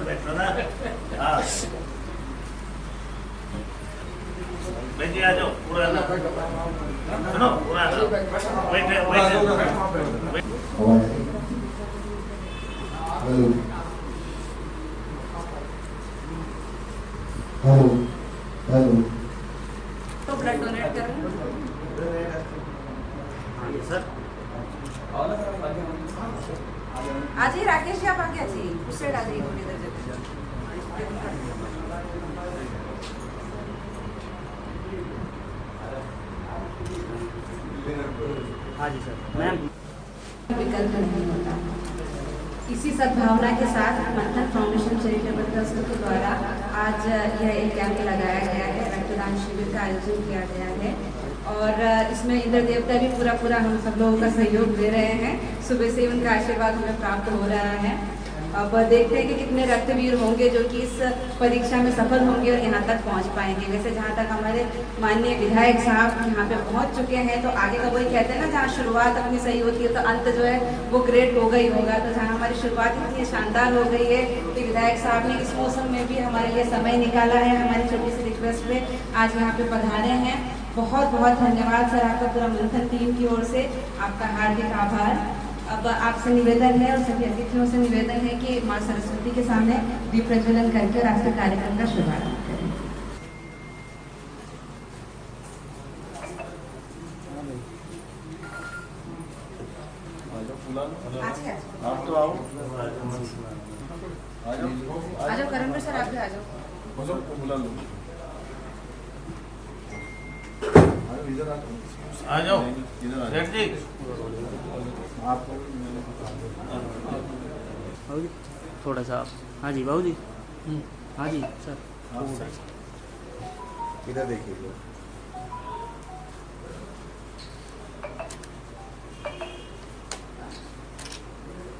बैठो ना। हाँ बैठिए, आ जाओ पूरा ना, सुनो पूरा ना, बैठे बैठे। Hello hello. तो ब्लड डोनेट करें। सर आ जाइए राकेश जी, आप आगे आ जाइए, उस साइड आ जाइए थोड़ी देर। हाँ जी सर। मैम विकल्प नहीं होता। इसी सद्भावना के साथ मंथन फाउंडेशन चैरिटेबल ट्रस्ट के द्वारा आज यह एक कैंप लगाया गया है, रक्तदान शिविर का आयोजन किया गया है और इसमें इंद्र देवता भी पूरा हम सब लोगों का सहयोग दे रहे हैं। सुबह से उनका आशीर्वाद हमें प्राप्त हो रहा है। अब देखते हैं कि कितने रक्तवीर होंगे जो कि इस परीक्षा में सफल होंगे और यहाँ तक पहुँच पाएंगे। वैसे जहाँ तक हमारे माननीय विधायक साहब यहाँ पे पहुँच चुके हैं, तो आगे का वही कहते हैं ना, जहाँ शुरुआत अपनी सही होती है तो अंत जो है वो ग्रेट होगा ही होगा। तो जहाँ हमारी शुरुआत इतनी शानदार हो गई है कि विधायक साहब ने इस मौसम में भी हमारे लिए समय निकाला है, हमारी छोटी सी रिक्वेस्ट पे आज यहाँ पे पधारे हैं। बहुत बहुत धन्यवाद सर आपका, पूरा मंथन टीम की ओर से आपका हार्दिक आभार। अब आपसे निवेदन है और सभी अतिथियों से निवेदन है कि माँ सरस्वती के सामने दीप प्रज्वलन करके और आज के कार्यक्रम का शुभारंभ करें। आप तो आओ, आ जाओ करण सर, आप भी आ जाओ। बुला लो, इधर आ जाओ इधर सेठ जी। आपको बाबू जी थोड़ा सा। हाँ जी बाबू जी। हाँ जी सर। इधर देखिए।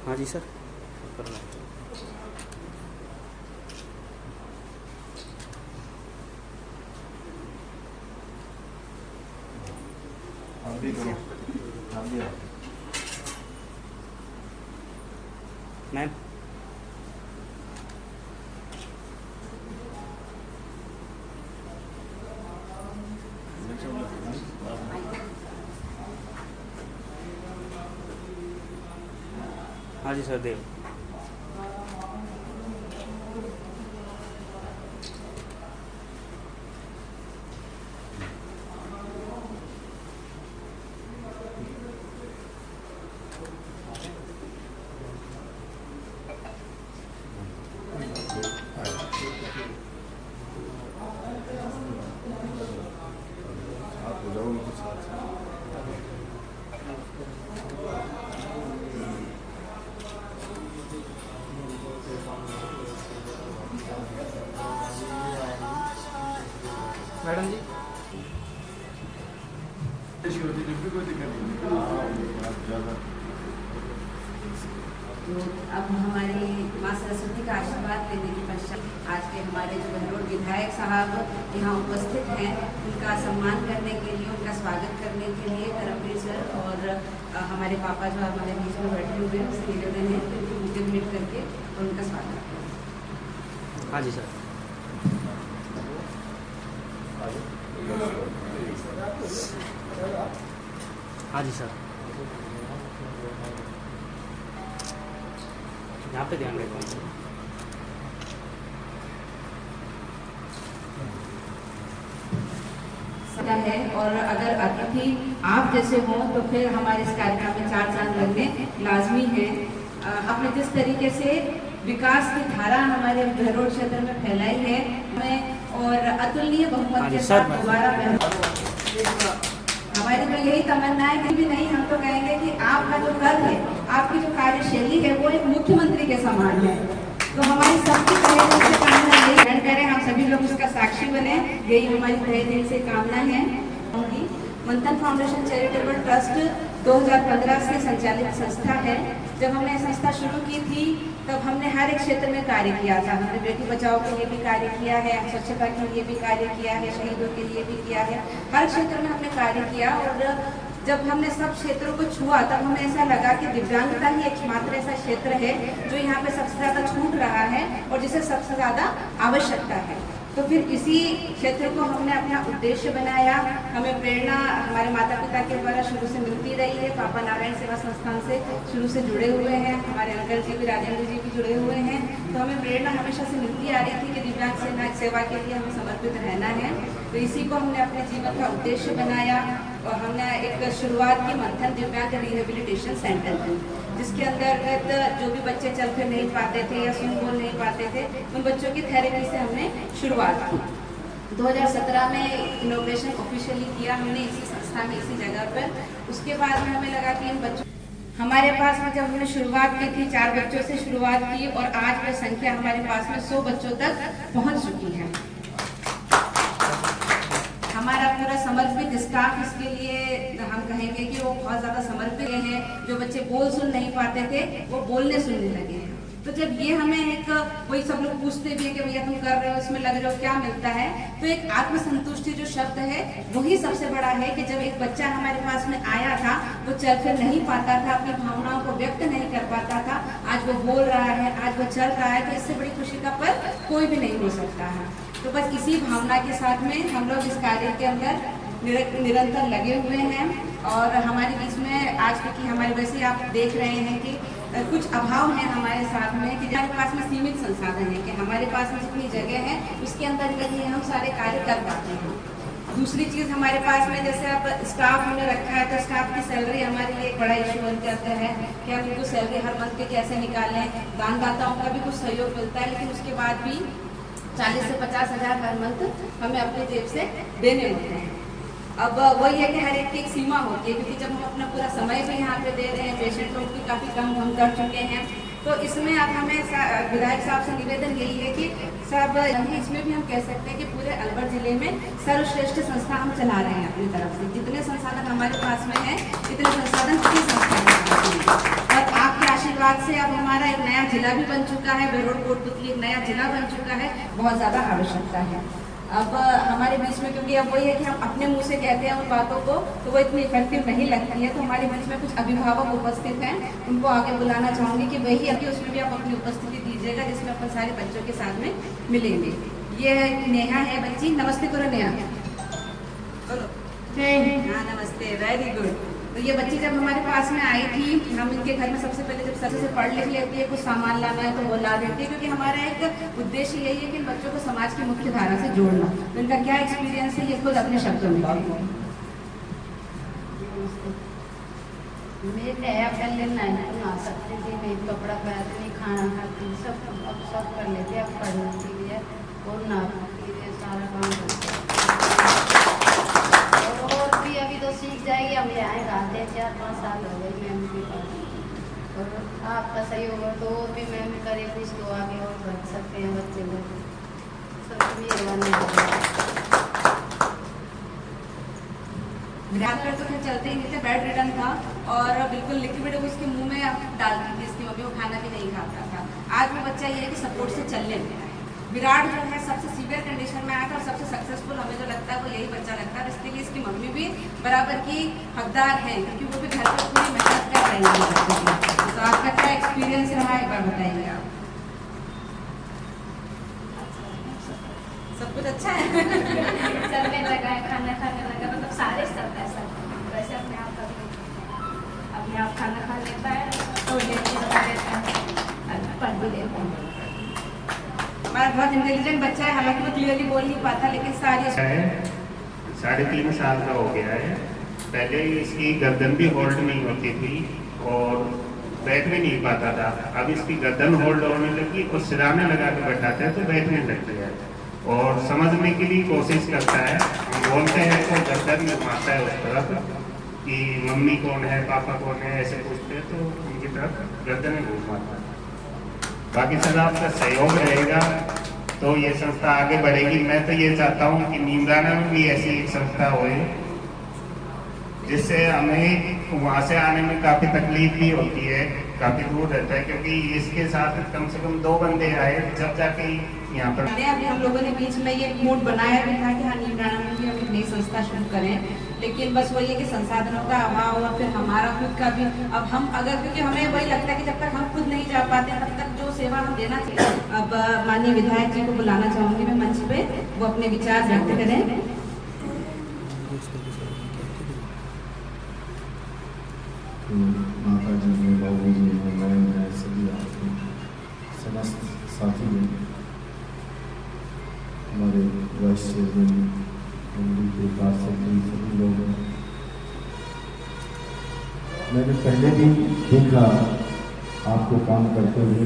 हाँ जी सर। आप भी करो, आप भी आओ। मैम हाँ जी सर देव। आप हो जाओ उनके साथ। मैडम जी कोई दिक्कत नहीं। ज़्यादा तो अब हमारी माँ सरस्वती का आशीर्वाद लेने के पश्चात आज के हमारे जो बहरोड विधायक साहब यहाँ उपस्थित हैं, उनका सम्मान करने के लिए, उनका स्वागत करने के लिए करमवीर सर और हमारे पापा जो हमारे बीच में बैठे हुए हैं, उससे निवेदन है कि उनके भेंट करके और उनका स्वागत करें। हाँ जी सर। हाँ जी सर। यहाँ पे ध्यान रखना है। और अगर अतिथि आप जैसे हों तो फिर हमारे इस कार्यक्रम में चार चांद लगने लाजमी है। आपने जिस तरीके से विकास की धारा हमारे बहरोड क्षेत्र में फैलाई है, हमें और अतुलनीय बहुमत के साथ दोबारा हमारी तो यही तमन्ना है कि भी नहीं, हम तो कहेंगे कि आपका जो कर है, आपकी जो कार्यशैली है वो एक मुख्यमंत्री के समान है। तो हमारी सबकी तहे दिल से कामना यही ग्रहण करें, हम सभी लोग उसका साक्षी बने, यही हमारी तहे दिल से कामना है। मंथन फाउंडेशन चैरिटेबल ट्रस्ट 2015 से संचालित संस्था है। जब हमने संस्था शुरू की थी तब हमने हर एक क्षेत्र में कार्य किया था। हमने बेटी बचाओ के लिए भी कार्य किया है, स्वच्छता के लिए भी कार्य किया है, शहीदों के लिए भी किया है, हर क्षेत्र में हमने कार्य किया। और जब हमने सब क्षेत्रों को छुआ तब हमें ऐसा लगा कि दिव्यांगता ही एकमात्र ऐसा क्षेत्र है जो यहाँ पे सबसे ज़्यादा छूट रहा है और जिसे सबसे ज़्यादा आवश्यकता है। तो फिर इसी क्षेत्र को हमने अपना उद्देश्य बनाया। हमें प्रेरणा हमारे माता पिता के द्वारा शुरू से मिलती रही है। पापा नारायण सेवा संस्थान से शुरू से जुड़े हुए हैं, हमारे अंकल जी भी, राजेंद्र जी भी जुड़े हुए हैं। तो हमें प्रेरणा हमेशा से मिलती आ रही थी कि दिव्यांग सेवा के लिए हमें समर्पित रहना है। तो इसी को हमने अपने जीवन का उद्देश्य बनाया और हमने एक शुरुआत की मंथन दिव्यांग रिहेबिलिटेशन सेंटर की, जिसके अंतर्गत जो भी बच्चे चल फिर नहीं पाते थे या सुन बोल नहीं पाते थे, उन बच्चों की थेरेपी से हमने शुरुआत की। 2017 में इनोग्रेशन ऑफिशियली किया हमने इसी संस्था में, इसी जगह पर। उसके बाद में हमें लगा कि इन बच्चों हमारे पास में जब हमने शुरुआत की थी 4 बच्चों से शुरुआत की और आज वह संख्या हमारे पास में 100 बच्चों तक पहुंच चुकी है। हमारा पूरा समर्पित स्टाफ इसके लिए हम कहेंगे कि वो बहुत ज़्यादा समर्पित हैं। जो बच्चे बोल सुन नहीं पाते थे वो बोलने सुनने लगे हैं। तो जब ये हमें एक वही सब लोग पूछते भी है कि भैया तुम कर रहे हो, इसमें लग रहे हो, क्या मिलता है? तो एक आत्मसंतुष्टि जो शब्द है वही सबसे बड़ा है कि जब एक बच्चा हमारे पास में आया था, वो चल फिर नहीं पाता था, अपनी भावनाओं को व्यक्त नहीं कर पाता था, आज वो बोल रहा है, आज वो चल रहा है, तो इससे बड़ी खुशी का पल कोई भी नहीं हो सकता है। तो बस इसी भावना के साथ में हम लोग इस कार्य के अंदर निरंतर लगे हुए हैं। और हमारे बीच में आज, क्योंकि हमारे वैसे आप देख रहे हैं कि कुछ अभाव है हमारे साथ में, कि हमारे पास में सीमित संसाधन है, कि हमारे पास में जितनी जगह है उसके अंतर्गत ही हम सारे कार्य कर पाते हैं। दूसरी चीज़ हमारे पास में, जैसे आप स्टाफ हमने रखा है, तो स्टाफ की सैलरी हमारे लिए एक बड़ा इशू बन जाता है कि हम उनको सैलरी हर मंथ के कैसे निकालें। दानदाताओं का भी कुछ सहयोग मिलता है, लेकिन उसके बाद भी 40 से 50 हज़ार हर मंथ हमें अपनी जेब से देने होते हैं। अब वही है कि हर एक की एक सीमा होती है, क्योंकि जब हम अपना पूरा समय भी यहाँ पे दे रहे हैं, पेशेंटों की काफ़ी कम हम कर चुके हैं। तो इसमें अब हमें विधायक साहब से निवेदन यही है कि साहब इसमें भी हम कह सकते हैं कि पूरे अलवर जिले में सर्वश्रेष्ठ संस्था हम चला रहे हैं अपनी तरफ से। जितने संसाधन हमारे पास में है, इतने संसाधन किसी संस्था के पास नहीं है। और आपके आशीर्वाद से अब हमारा एक नया जिला भी बन चुका है, बेरोड कोटपुतली एक नया जिला बन चुका है। बहुत ज़्यादा आवश्यकता है अब हमारे बीच में, क्योंकि अब वही है कि हम अपने मुंह से कहते हैं उन बातों को, तो वो इतनी इफेक्टिव नहीं लगती है। तो हमारे बीच में कुछ अभिभावक उपस्थित हैं, उनको आगे बुलाना चाहूँगी कि वही अभी उसमें भी आप अपनी उपस्थिति दीजिएगा, जिसमें अपन सारे बच्चों के साथ में मिलेंगे। ये नेहा है बच्ची, नमस्ते करो नेहा। हाँ नमस्ते, वेरी गुड। तो ये बच्ची जब हमारे पास में आई थी, हम इनके घर में सबसे पहले जब सबसे पढ़ लिख लेती है, कुछ सामान लाना है तो वो ला देती है, क्योंकि हमारा एक उद्देश्य यही है कि इन बच्चों को समाज की मुख्य धारा से जोड़ना। तो इनका क्या एक्सपीरियंस है ये खुद अपने शब्दों में बताओ। मैं नया कर लेना आ सकती थी, मैं कपड़ा पहनती नहीं, खाना खाती, सब कर लेती, अब पढ़ने के लिए और ना सारा काम करती। और भी अभी तो सीख जाएगी, हम यहाँ रहते 4-5 साल हो गए मैम के पास, और आपका सहयोग हो तो और भी मैम करे कुछ तो आगे और बढ़ सकते हैं बच्चे लोग। सब डॉक्टर तो फिर चलते ही नहीं थे, बेड रिटर्न था और बिल्कुल लिक्विड उसके मुंह में डालती थी इसकी मम्मी, वो खाना भी नहीं खाता था। आज वो बच्चा ये है कि सपोर्ट से चलने लगा है। विराट जो है सबसे सीवियर कंडीशन में आया था और सबसे सक्सेसफुल हमें जो लगता है वो यही बच्चा लगता है। इसके लिए इसकी मम्मी भी बराबर की हकदार है, क्योंकि वो भी घर पर पूरी मेहनत कर रही है। तो आपका क्या एक्सपीरियंस रहा है, एक बार बताइए आप। सब कुछ अच्छा है। चलने लगा है, खाना खाने लगा, मतलब सारे सब ऐसा वैसे अपने आप अपने आप खाना खा लेता है, तो लेता है, पढ़ भी लेता है। हमारा बहुत इंटेलिजेंट बच्चा है, हालांकि वो क्लियरली बोल नहीं पाता, लेकिन सारी 3.5 साल का हो गया है। पहले इसकी गर्दन भी होल्ड नहीं होती थी और बैठ भी नहीं पाता था। अब इसकी गर्दन होल्ड होने लगी और सिराने लगा के बैठाते हैं तो बैठने लग गया है और समझने की भी कोशिश करता है। हम बोलते हैं तो गर्दन घुमाता है उस तरफ कि मम्मी कौन है, पापा कौन है, ऐसे पूछते हैं तो उनकी तरफ गर्दन घुमाता है। बाकी सर आपका सहयोग रहेगा तो ये संस्था आगे बढ़ेगी। मैं तो ये चाहता हूँ कि नीमराना में भी ऐसी एक संस्था होए, जिससे हमें वहाँ से आने में काफ़ी तकलीफ भी होती है, काफ़ी दूर रहता है, क्योंकि इसके साथ कम से कम 2 बंदे आए जब जाके यहाँ पर। अभी हम लोगों ने बीच में ये मूड बनाया भी था कि हाँ नीमराना में भी हम एक नई संस्था शुरू करें। लेकिन बस वही है कि संसाधनों का अभाव और फिर हमारा खुद का भी, अब हम अगर, क्योंकि हमें वही लगता है कि जब तक हम खुद नहीं जा पाते तब तक जो सेवा हम देना चाहिए। अब माननीय विधायक जी को बुलाना चाहूँगी मैं मंच पे, वो अपने विचार व्यक्त करें। माता जी ने, बाबू जी ने, मैं सभी आपके समस्त साथी हैं, हमारे वाइस चेयरमैन के पास सभी लोग हैं। मैंने पहले भी देखा आपको काम करते हुए,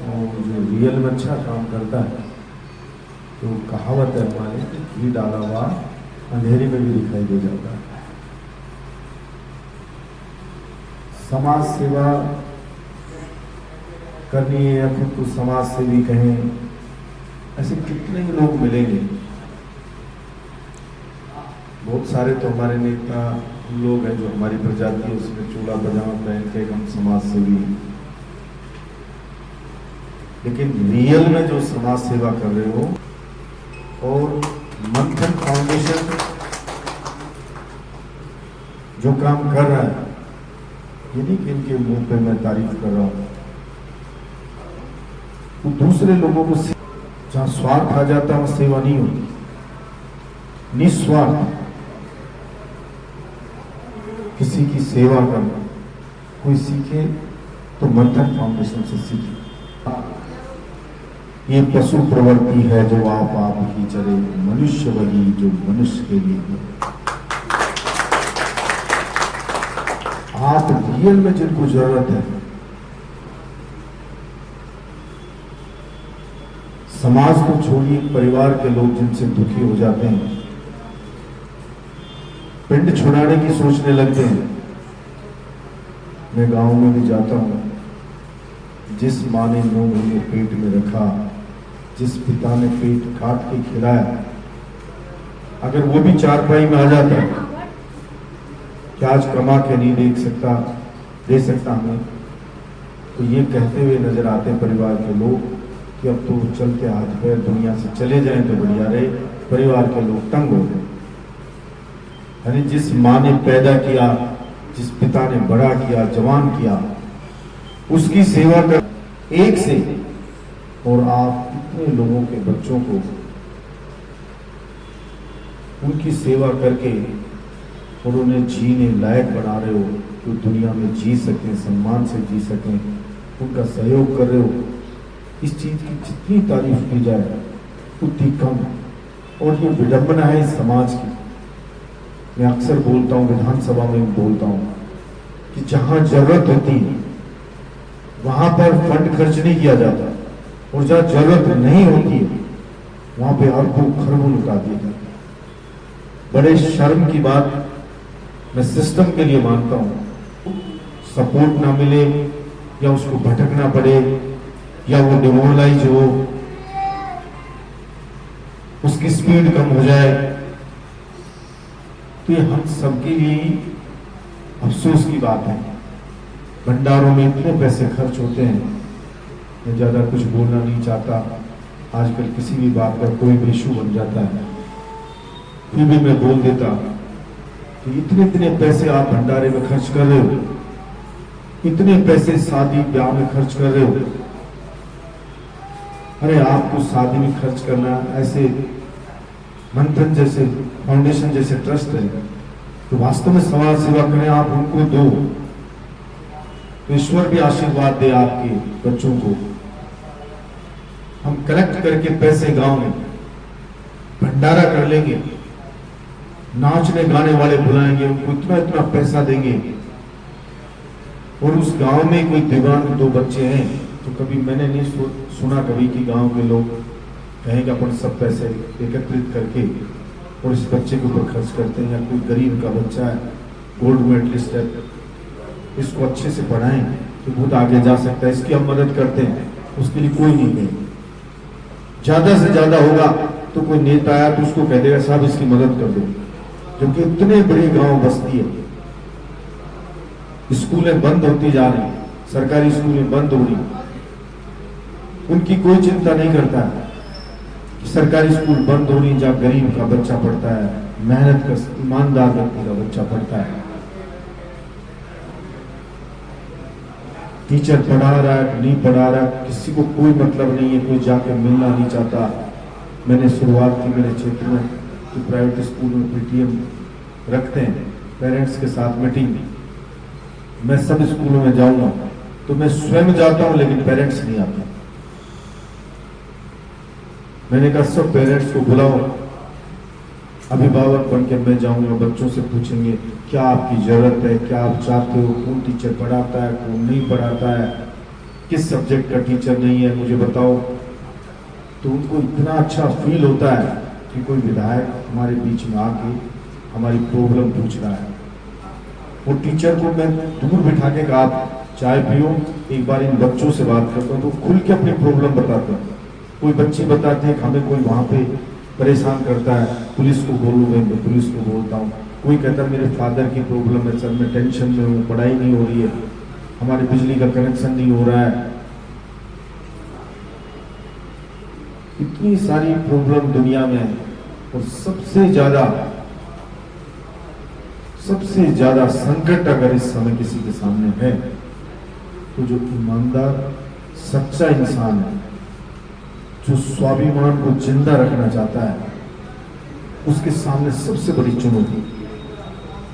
और जो रियल में अच्छा काम करता है तो कहावत है हमारे, घी डाला हुआ अंधेरे में भी दिखाई दे जाता है। समाज सेवा करनी है या खुद को समाज सेवी कहें, ऐसे कितने ही लोग मिलेंगे। बहुत सारे तो हमारे नेता लोग हैं जो हमारी प्रजाति है, उसमें चोला पजामा पहन के हम समाज सेवी, लेकिन रियल में जो समाज सेवा कर रहे हो, और मंथन फाउंडेशन जो काम कर रहा है, ये नहीं कि इनके मुंह पे मैं तारीफ कर रहा हूं, तो दूसरे लोगों को जहां स्वार्थ आ जाता है वहां सेवा नहीं होती। निस्वार्थ किसी की सेवा करना कोई सीखे तो मंथन फाउंडेशन से सीखे। ये पशु प्रवृत्ति है जो आप ही चले, मनुष्य वही जो मनुष्य के लिए हो। आप रियल में जिनको जरूरत है, समाज को छोड़िए, परिवार के लोग जिनसे दुखी हो जाते हैं, पिंड छुड़ाने की सोचने लगते हैं। मैं गांव में भी जाता हूं, जिस माँ ने 9 महीने पेट में रखा, जिस पिता ने पेट काट के खिलाया, अगर वो भी चारपाई में आ जाता है कि आज कमा के नहीं दे सकता हमें, तो ये कहते हुए नजर आते परिवार के लोग कि अब तो चलते हाथ पैर दुनिया से चले जाएं तो बढ़िया रहे। परिवार के लोग तंग हो गए। यानी जिस माँ ने पैदा किया, जिस पिता ने बड़ा किया, जवान किया, उसकी सेवा कर एक से, और आप इतने लोगों के बच्चों को उनकी सेवा करके और उन्हें जीने लायक बना रहे हो, तो दुनिया में जी सकें, सम्मान से जी सकें, उनका सहयोग कर रहे हो। इस चीज की जितनी तारीफ की जाए उतनी कम। और ये विडंबना है इस समाज की। मैं अक्सर बोलता हूँ, विधानसभा में भी बोलता हूँ कि जहां जरूरत होती है वहां पर फंड खर्च नहीं किया जाता, और जहां जरूरत नहीं होती है वहां पे अरबों खरबों लुटा दिया जाता है। बड़े शर्म की बात मैं सिस्टम के लिए मानता हूं। सपोर्ट ना मिले या उसको भटकना पड़े या वो डिमोरलाइज हो, उसकी स्पीड कम हो जाए, तो ये हम सबके लिए अफसोस की बात है। भंडारों में इतने पैसे खर्च होते हैं, मैं ज्यादा कुछ बोलना नहीं चाहता। आजकल किसी भी बात पर कोई भी इशू बन जाता है, फिर भी मैं बोल देता कि इतने पैसे आप भंडारे में खर्च कर रहे हो, इतने पैसे शादी ब्याह में खर्च कर रहे हो। अरे आपको शादी में खर्च करना, ऐसे मंथन जैसे फाउंडेशन जैसे ट्रस्ट है, तो वास्तव में समाज सेवा करें, आप उनको दो तो ईश्वर भी आशीर्वाद दे आपके बच्चों को। हम कलेक्ट करके पैसे गांव में भंडारा कर लेंगे, नाचने गाने वाले बुलाएंगे, उनको इतना पैसा देंगे, और उस गांव में कोई दिव्यांग 2 बच्चे हैं, तो कभी मैंने नहीं सुना कभी कि गांव के लोग कहेंगे अपन सब पैसे एकत्रित करके और इस बच्चे के ऊपर खर्च करते हैं। या कोई गरीब का बच्चा है, गोल्ड मेडलिस्ट है, इसको अच्छे से पढ़ाएं तो बहुत आगे जा सकता है, इसकी हम मदद करते हैं, उसके लिए कोई नहीं है। ज्यादा से ज्यादा होगा तो कोई नेता आया तो उसको कह देगा साहब इसकी मदद कर दो, क्योंकि इतने बड़े गांव बस्ती है। स्कूलें बंद होती जा रही, सरकारी स्कूलें बंद हो रही, उनकी कोई चिंता नहीं करता है कि सरकारी स्कूल बंद हो रही, जहां गरीब का बच्चा पढ़ता है, मेहनत का ईमानदार व्यक्ति का बच्चा पढ़ता है। टीचर पढ़ा रहा है नहीं पढ़ा रहा है किसी को कोई मतलब नहीं है, कोई जाके मिलना नहीं चाहता। मैंने शुरुआत की मेरे क्षेत्र में कि प्राइवेट स्कूल में पीटीएम रखते हैं, पेरेंट्स के साथ मीटिंग। मैं सब स्कूलों में जाऊंगा तो मैं स्वयं जाता हूं लेकिन पेरेंट्स नहीं आते। मैंने कहा सब पेरेंट्स को बुलाओ, अभिभावक बन के मैं जाऊंगा, बच्चों से पूछेंगे क्या आपकी जरूरत है, क्या आप चाहते हो, कौन टीचर पढ़ाता है, कौन नहीं पढ़ाता है, किस सब्जेक्ट का टीचर नहीं है मुझे बताओ। तो उनको इतना अच्छा फील होता है कि कोई विधायक हमारे बीच में आके हमारी प्रॉब्लम पूछ रहा है। वो टीचर को मैं दूर बिठा के कहा आप चाय पियो, एक बार इन बच्चों से बात करता हूँ, तो खुल के अपनी प्रॉब्लम बताते हैं। कोई बच्चे बताते हैं कि हमें कोई वहाँ पे परेशान करता है, पुलिस को बोलूँ, मैं पुलिस को बोलता हूँ। कोई कहता है मेरे फादर की प्रॉब्लम है सर, मैं टेंशन में हूँ, पढ़ाई नहीं हो रही है, हमारे बिजली का कनेक्शन नहीं हो रहा है। इतनी सारी प्रॉब्लम दुनिया में है और सबसे ज्यादा संकट अगर इस समय किसी के सामने है तो जो ईमानदार सच्चा इंसान है, जो स्वाभिमान को जिंदा रखना चाहता है, उसके सामने सबसे बड़ी चुनौती।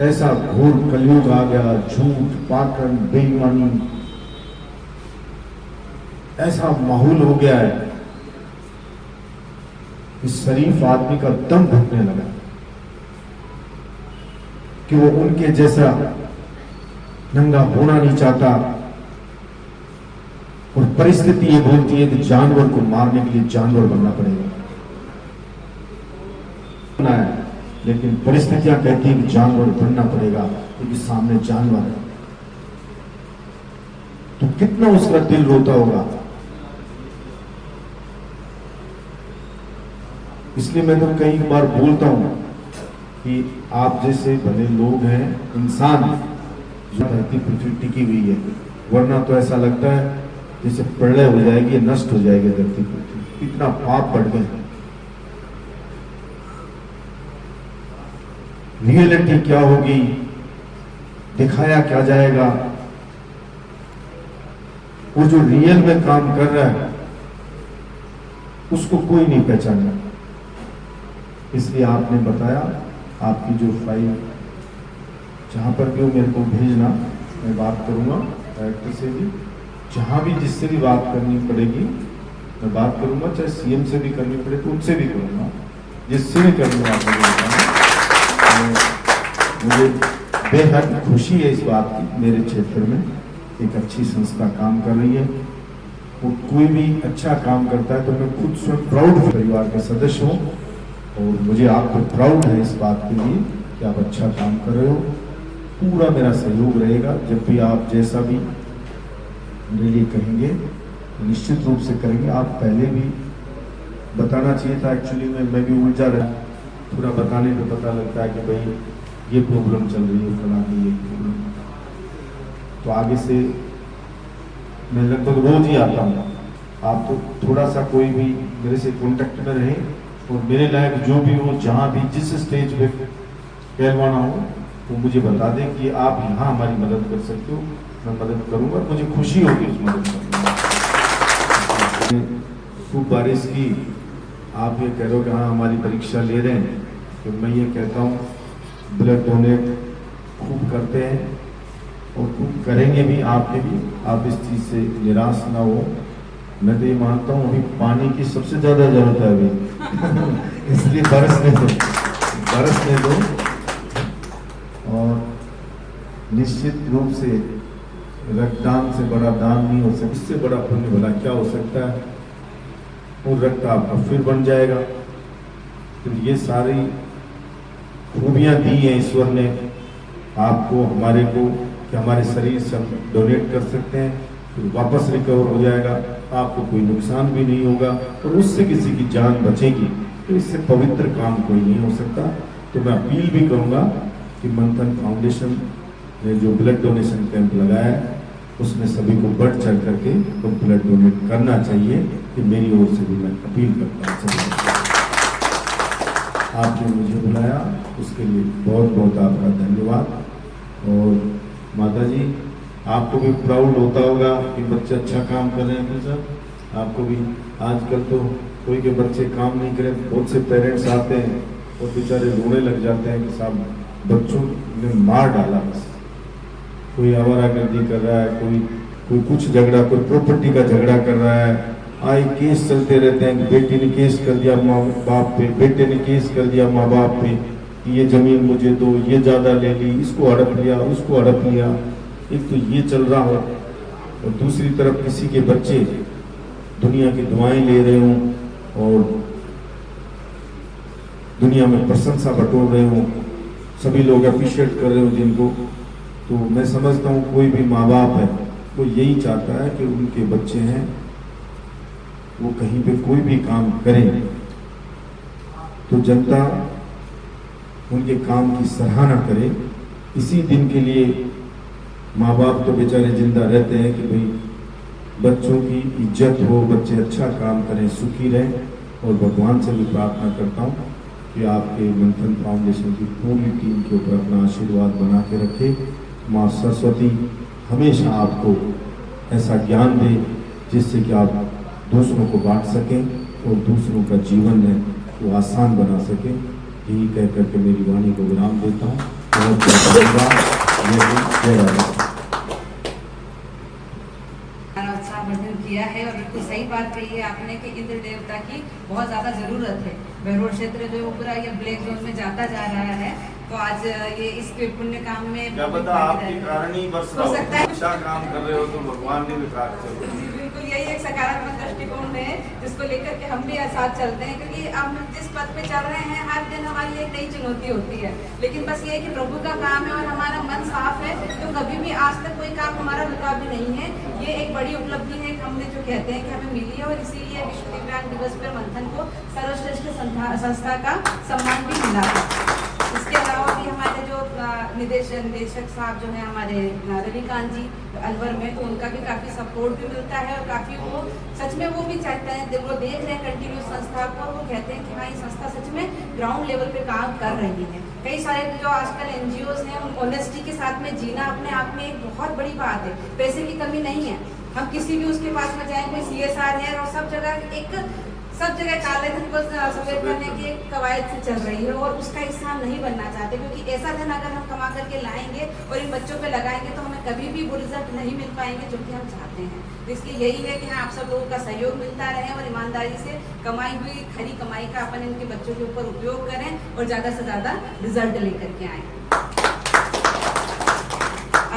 ऐसा घोर कलयुग आ गया, झूठ, पाखंड, बेईमानी, ऐसा माहौल हो गया है कि शरीफ आदमी का दम घुटने लगा कि वो उनके जैसा नंगा होना नहीं चाहता। और परिस्थिति ये बोलती है कि जानवर को मारने के लिए जानवर बनना पड़ेगा, लेकिन परिस्थितियां कहती है कि जानवर बनना पड़ेगा क्योंकि सामने जानवर है। तो कितना उसका दिल रोता होगा। इसलिए मैं तो कई बार बोलता हूं कि आप जैसे भले लोग हैं, इंसान जो धरती पृथ्वी टिकी हुई है, वरना तो ऐसा लगता है जैसे प्रलय हो जाएगी, नष्ट हो जाएगी धरती पृथ्वी। इतना पाप बढ़ गए। रियलिटी क्या होगी, दिखाया क्या जाएगा, वो जो रियल में काम कर रहा है उसको कोई नहीं पहचाना। इसलिए आपने बताया आपकी जो फाइल जहां पर भी हो मेरे को भेजना, मैं बात करूंगा डायरेक्टर से भी, जहां भी जिससे भी बात करनी पड़ेगी मैं बात करूंगा, चाहे सीएम से भी करनी पड़े तो उनसे भी करूंगा, जिससे भी करूंगा। आप मुझे बेहद खुशी है इस बात की, मेरे क्षेत्र में एक अच्छी संस्था काम कर रही है। वो कोई भी अच्छा काम करता है तो मैं खुद स्वयं प्राउड परिवार का सदस्य हूँ और मुझे आप पर प्राउड है इस बात के लिए कि आप अच्छा काम कर रहे हो। पूरा मेरा सहयोग रहेगा, जब भी आप जैसा भी मेरे लिए कहेंगे निश्चित रूप से करेंगे। आप पहले भी बताना चाहिए था, एक्चुअली मैं भी उलझा रहा, पूरा बताने पे पता लगता है कि भाई ये प्रॉब्लम चल रही है, फला की ये प्रॉब्लम। तो आगे से मैं लगभग रोज ही आता हूँ। आप तो थोड़ा सा कोई भी मेरे से कॉन्टेक्ट में रहे और मेरे लायक जो भी हो, जहाँ भी जिस स्टेज पे कहलवाना हो वो मुझे बता दें कि आप यहाँ हमारी मदद कर सकते हो, मैं मदद करूँगा, मुझे खुशी होगी उस मदद करने में। खूब बारिश की, आप ये कह रहे हो कि हाँ हमारी परीक्षा ले रहे हैं, तो मैं ये कहता हूँ ब्लड डोनेट खूब करते हैं और खूब करेंगे भी, आपके भी। आप इस चीज़ से निराश ना हो। मैं तो ये मानता हूँ अभी पानी की सबसे ज़्यादा जरूरत है अभी इसलिए बरसने दो और निश्चित रूप से रक्तदान से बड़ा दान नहीं हो सकता, इससे बड़ा पुण्य भला क्या हो सकता है। और रक्त आपका फिर बन जाएगा। तो ये सारी खूबियाँ दी हैं ईश्वर ने आपको, हमारे को, कि हमारे शरीर से हम डोनेट कर सकते हैं, फिर वापस रिकवर हो जाएगा, आपको कोई नुकसान भी नहीं होगा और उससे किसी की जान बचेगी। तो इससे पवित्र काम कोई नहीं हो सकता। तो मैं अपील भी करूँगा कि मंथन फाउंडेशन ने जो ब्लड डोनेशन कैंप लगाया है उसमें सभी को बढ़ चढ़ करके तो ब्लड डोनेट करना चाहिए, कि मेरी ओर से भी मैं अपील करता हूँ। आपने मुझे बुलाया, उसके लिए बहुत बहुत आपका धन्यवाद। और माता जी, आपको भी प्राउड होता होगा कि बच्चे अच्छा काम कर रहे हैं। सर आपको भी, आजकल तो कोई के बच्चे काम नहीं करें, बहुत से पेरेंट्स आते हैं और बेचारे रोने लग जाते हैं कि साहब बच्चों ने मार डाला, बस कोई आवारागर्दी कर रहा है, कोई कुछ झगड़ा, कोई प्रॉपर्टी का झगड़ा कर रहा है, आए केस चलते रहते हैं। बेटी ने केस कर दिया माँ बाप पे, बेटे ने केस कर दिया माँ बाप पे कि ये जमीन मुझे दो, ये ज़्यादा ले ली, इसको हड़प लिया, उसको हड़प लिया। एक तो ये चल रहा हो और दूसरी तरफ किसी के बच्चे दुनिया की दुआएं ले रहे हों और दुनिया में प्रशंसा बटोर रहे हों, सभी लोग अप्रिशिएट कर रहे हो जिनको, तो मैं समझता हूँ कोई भी माँ बाप है वो यही चाहता है कि उनके बच्चे हैं वो कहीं पे कोई भी काम करें तो जनता उनके काम की सराहना करे। इसी दिन के लिए माँ बाप तो बेचारे जिंदा रहते हैं कि भाई बच्चों की इज्जत हो, बच्चे अच्छा काम करें, सुखी रहें। और भगवान से भी प्रार्थना करता हूँ कि आपके मंथन फाउंडेशन की पूरी टीम के ऊपर अपना आशीर्वाद बना के रखे। माँ सरस्वती हमेशा आपको ऐसा ज्ञान दे जिससे कि आप दूसरों को बांट सकें और दूसरों का जीवन है वो आसान बना सकें। यही कह करके मेरी वाणी को विराम देता हूँ। बहुत बहुत धन्यवाद। वर्धन किया है और बिल्कुल सही बात कही है आपने कि इंद्र देवता की बहुत ज़्यादा ज़रूरत है। बहरोड क्षेत्र जो पूरा ये ब्लैक जोन में जाता जा रहा है, तो आज ये इस पुण्य काम में क्या पता आपके कारण ही बरस रहा हो सकता है। अच्छा काम कर रहे हो तो भगवान ने भी कहा चलो। बिल्कुल यही एक सकारात्मक दृष्टिकोण है जिसको लेकर के हम भी साथ चलते हैं, क्योंकि हम जिस पथ पे चल रहे हैं हर दिन हमारे लिए एक नई चुनौती होती है। लेकिन बस ये है कि प्रभु का काम है और हमारा मन साफ है तो कभी भी आज तक कोई काम हमारा रुका भी नहीं है। ये एक बड़ी उपलब्धि है हमने जो कहते हैं कि हमें मिली है और इसीलिए विश्व दिव्यांग दिवस पर मंथन को सर्वश्रेष्ठ संस्था का सम्मान भी मिला है। इसके अलावा भी हमारे जो निदेशक साहब जो हैं हमारे रविकांत जी अलवर में, तो उनका भी काफ़ी सपोर्ट भी मिलता है और काफ़ी वो सच में वो भी चाहते हैं, वो देख रहे हैं कंटिन्यू संस्था को और वो कहते हैं कि हाँ ये संस्था सच में ग्राउंड लेवल पे काम कर रही है। कई सारे जो आजकल NGOs हैं उन ऑनेस्टी के साथ में जीना अपने आप में एक बहुत बड़ी बात है। पैसे की कमी नहीं है, हम किसी भी उसके पास में जाएं, कोई CSR है और सब जगह काले धन को सफेद करने की कवायद से चल रही है और उसका हिस्सा हम नहीं बनना चाहते, क्योंकि ऐसा धन अगर हम कमा करके लाएंगे और इन बच्चों पे लगाएंगे तो हमें कभी भी वो रिजल्ट नहीं मिल पाएंगे जो कि हम चाहते हैं। तो इसलिए यही है कि हाँ आप सब लोगों का सहयोग मिलता रहे और ईमानदारी से कमाई हुई खरी कमाई का अपन इनके बच्चों के ऊपर उपयोग करें और ज़्यादा से ज़्यादा रिजल्ट लेकर के आएँ।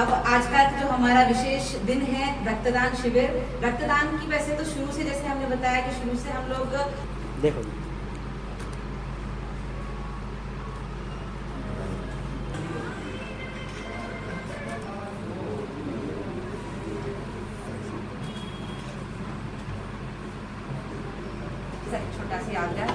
अब आज का जो हमारा विशेष दिन है रक्तदान शिविर। रक्तदान की वैसे तो शुरू से, जैसे हमने बताया कि शुरू से हम लोग देखो छोटा सी आज्ञा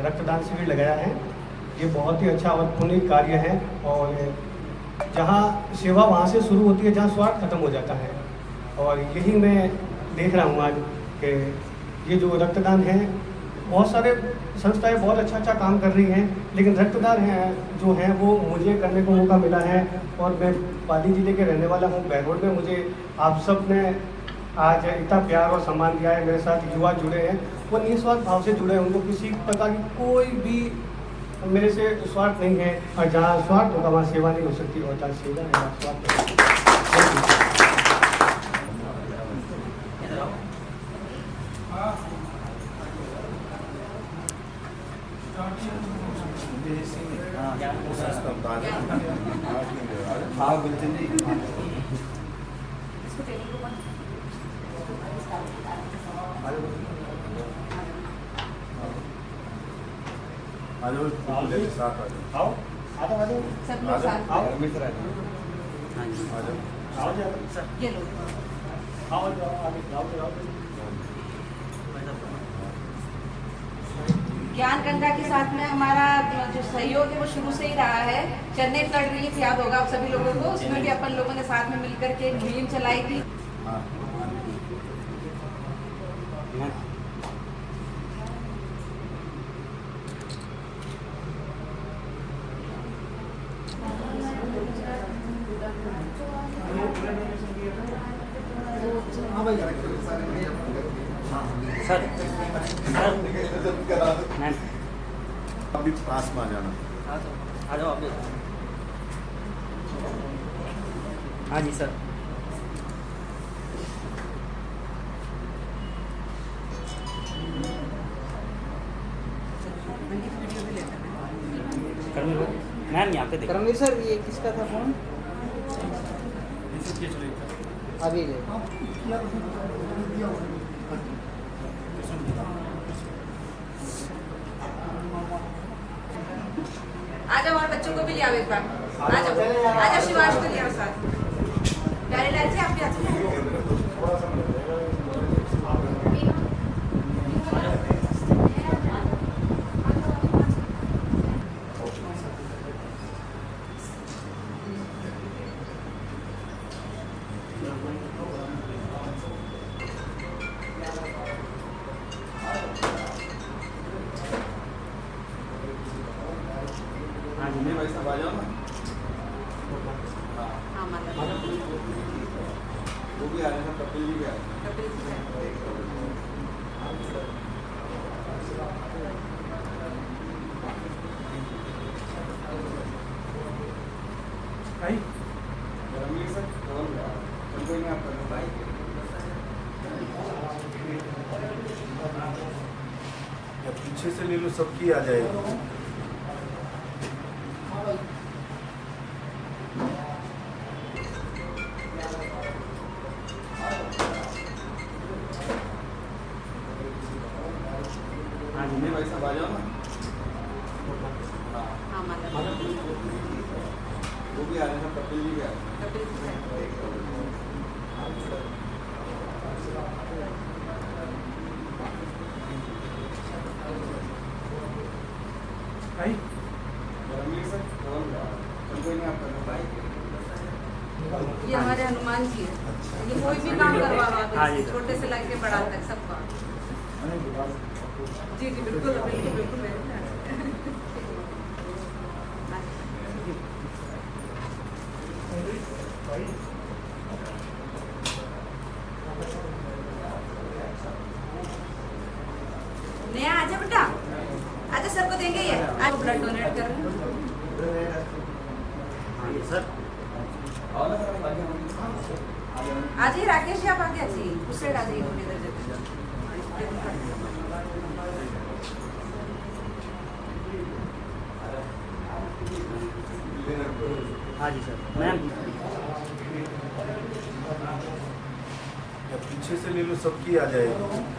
रक्तदान शिविर लगाया है। ये बहुत ही अच्छा और पुण्य कार्य है और जहाँ सेवा वहाँ से शुरू होती है जहाँ स्वार्थ खत्म हो जाता है। और यही मैं देख रहा हूँ आज कि ये जो रक्तदान है, बहुत सारे संस्थाएं बहुत अच्छा काम कर रही हैं, लेकिन रक्तदान है जो है वो मुझे करने को मौका मिला है। और मैं पाली जिले के रहने वाला हूँ। बहरोड में मुझे आप सब ने आज इतना प्यार और सम्मान दिया है। मेरे साथ युवा जुड़े हैं, वो निस्वार्थ भाव से जुड़े हैं, उनको किसी प्रकार की कोई भी मेरे से स्वार्थ नहीं है। और जहाँ स्वार्थ होगा वहाँ सेवा नहीं हो सकती और जहाँ सेवा है वहाँ स्वार्थ। सब लोग साथ ये लोग ज्ञान गंगा के साथ में हमारा जो सहयोग है वो शुरू से ही रहा है। चेन्नई फ्लड रिलीफ याद होगा आप सभी लोगों को, उसमें भी अपन लोगों ने साथ में मिलकर के एक मुहिम चलाई थी। सर मैम अभी पास में आ जाना। आ जाओ आप। हाँ जी सर। मैम यहाँ पे देखो। करमवीर सर ये किसका था फोन? अभी ले। आ जाओ और बच्चों को भी ले आओ एक बार। आ जाओ शिवाश को ले आओ साथ। प्यारे लाल जी आप भी आ जाओ। भाई साहब आ जाओ ना। हाँ मतलब वो भी आ रहे हैं, कपिल जी भी आ रहे हैं। कपिल जी पीछे से ले लो, सबकी आ जाएगी। भाई साहब आ जाओ ना। हाँ मतलब वो भी आ रहे हैं, कपिल जी भी आ रहे हैं। कपिल ये हमारे हनुमान जी है। ये कोई भी काम करवा लो आप, छोटे से लेके बड़ा तक सबका। जी जी बिल्कुल बिल्कुल बिल्कुल। नया आजा बेटा, आजा सर को देंगे ये। आज ब्लड डोनेट कर सर। आ जाइए राकेश जी, आप आगे आ जाइए, उस साइड आ जाइए थोड़ी देर। हाँ जी सर। मैम पीछे से ले लो, सबकी आ जाएगी।